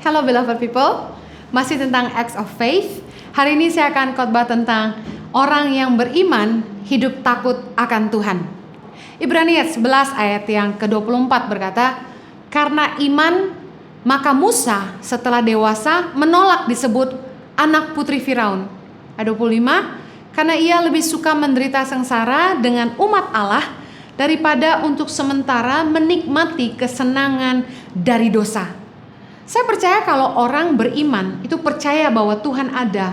Hello beloved people, masih tentang Acts of Faith. Hari ini saya akan khotbah tentang orang yang beriman hidup takut akan Tuhan. Ibrani 11 ayat yang ke-24 berkata, karena iman maka Musa setelah dewasa menolak disebut anak putri Firaun. Ayat 25, karena ia lebih suka menderita sengsara dengan umat Allah daripada untuk sementara menikmati kesenangan dari dosa. Saya percaya kalau orang beriman itu percaya bahwa Tuhan ada,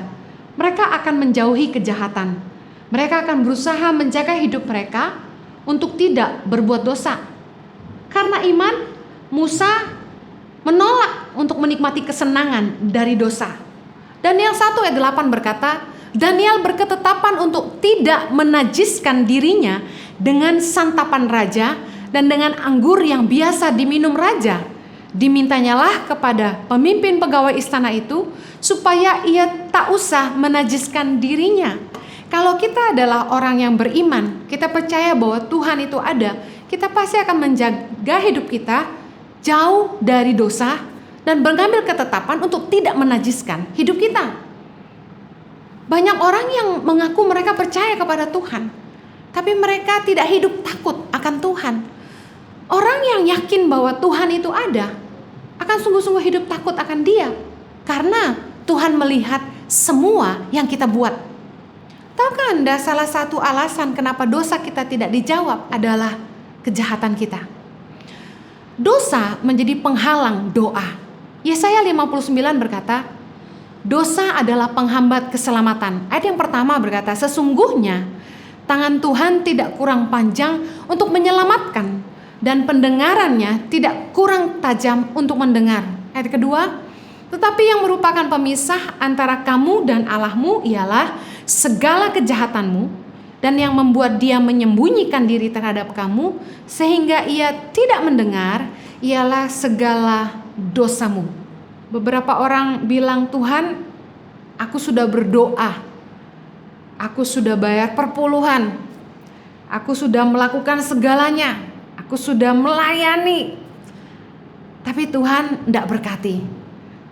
mereka akan menjauhi kejahatan. Mereka akan berusaha menjaga hidup mereka untuk tidak berbuat dosa. Karena iman, Musa menolak untuk menikmati kesenangan dari dosa. Daniel 1 ayat 8 berkata, Daniel berketetapan untuk tidak menajiskan dirinya dengan santapan raja dan dengan anggur yang biasa diminum raja. Dimintanyalah kepada pemimpin pegawai istana itu supaya ia tak usah menajiskan dirinya. Kalau kita adalah orang yang beriman, kita percaya bahwa Tuhan itu ada, kita pasti akan menjaga hidup kita jauh dari dosa dan mengambil ketetapan untuk tidak menajiskan hidup kita. Banyak orang yang mengaku mereka percaya kepada Tuhan, tapi mereka tidak hidup takut akan Tuhan. Orang yang yakin bahwa Tuhan itu ada akan sungguh-sungguh hidup takut akan Dia, karena Tuhan melihat semua yang kita buat. Tahukah Anda salah satu alasan kenapa dosa kita tidak dijawab adalah kejahatan kita? Dosa menjadi penghalang doa. Yesaya 59 berkata, dosa adalah penghambat keselamatan. Ayat yang pertama berkata, sesungguhnya tangan Tuhan tidak kurang panjang untuk menyelamatkan, dan pendengarannya tidak kurang tajam untuk mendengar. Ayat kedua, tetapi yang merupakan pemisah antara kamu dan Allahmu ialah segala kejahatanmu, dan yang membuat Dia menyembunyikan diri terhadap kamu sehingga Ia tidak mendengar ialah segala dosamu. Beberapa orang bilang, Tuhan, aku sudah berdoa, aku sudah bayar perpuluhan, aku sudah melakukan segalanya, aku sudah melayani, tapi Tuhan tidak berkati.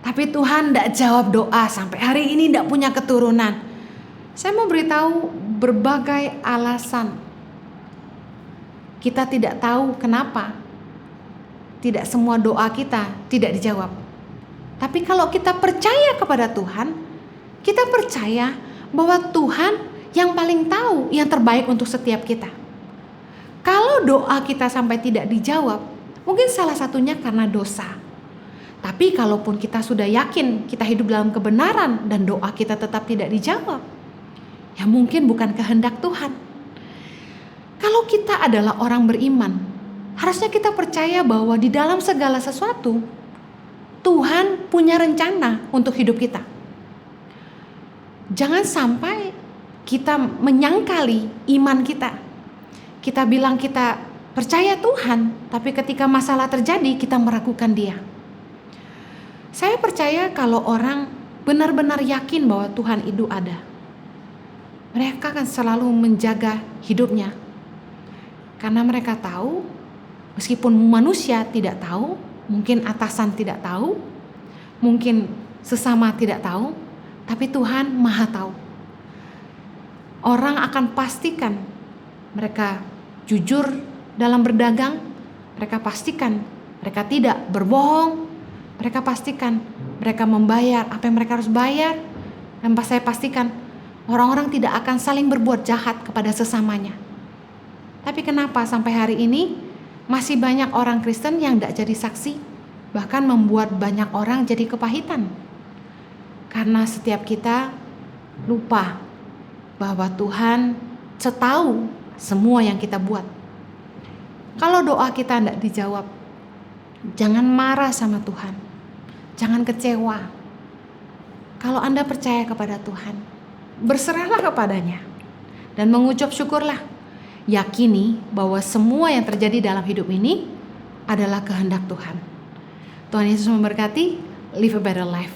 Tapi Tuhan tidak jawab doa, sampai hari ini tidak punya keturunan. Saya mau beritahu berbagai alasan. Kita tidak tahu kenapa tidak semua doa kita tidak dijawab. Tapi kalau kita percaya kepada Tuhan, kita percaya bahwa Tuhan yang paling tahu yang terbaik untuk setiap kita. Kalau doa kita sampai tidak dijawab, mungkin salah satunya karena dosa. Tapi kalaupun kita sudah yakin kita hidup dalam kebenaran dan doa kita tetap tidak dijawab, ya mungkin bukan kehendak Tuhan. Kalau kita adalah orang beriman, harusnya kita percaya bahwa di dalam segala sesuatu Tuhan punya rencana untuk hidup kita. Jangan sampai kita menyangkali iman kita. Kita bilang kita percaya Tuhan, tapi ketika masalah terjadi kita meragukan Dia. Saya percaya kalau orang benar-benar yakin bahwa Tuhan itu ada, mereka akan selalu menjaga hidupnya. Karena mereka tahu, meskipun manusia tidak tahu, mungkin atasan tidak tahu, mungkin sesama tidak tahu, tapi Tuhan Maha tahu. Orang akan pastikan mereka jujur dalam berdagang, mereka pastikan mereka tidak berbohong, mereka pastikan mereka membayar apa yang mereka harus bayar, dan saya pastikan orang-orang tidak akan saling berbuat jahat kepada sesamanya. Tapi kenapa sampai hari ini masih banyak orang Kristen yang tidak jadi saksi, bahkan membuat banyak orang jadi kepahitan? Karena setiap kita lupa bahwa Tuhan tahu semua yang kita buat. Kalau doa kita tidak dijawab, jangan marah sama Tuhan, jangan kecewa. Kalau Anda percaya kepada Tuhan, berserahlah kepadanya dan mengucap syukurlah. Yakini bahwa semua yang terjadi dalam hidup ini adalah kehendak Tuhan. Tuhan Yesus memberkati. Live a better life.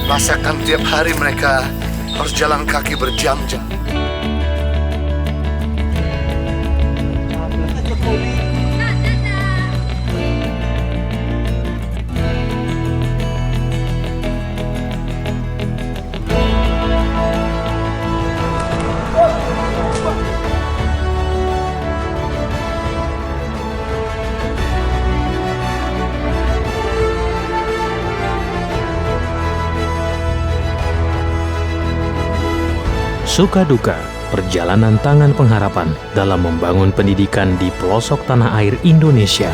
Rasakan tiap hari mereka harus jalan kaki berjam-jam. Suka duka, perjalanan tangan pengharapan dalam membangun pendidikan di pelosok tanah air Indonesia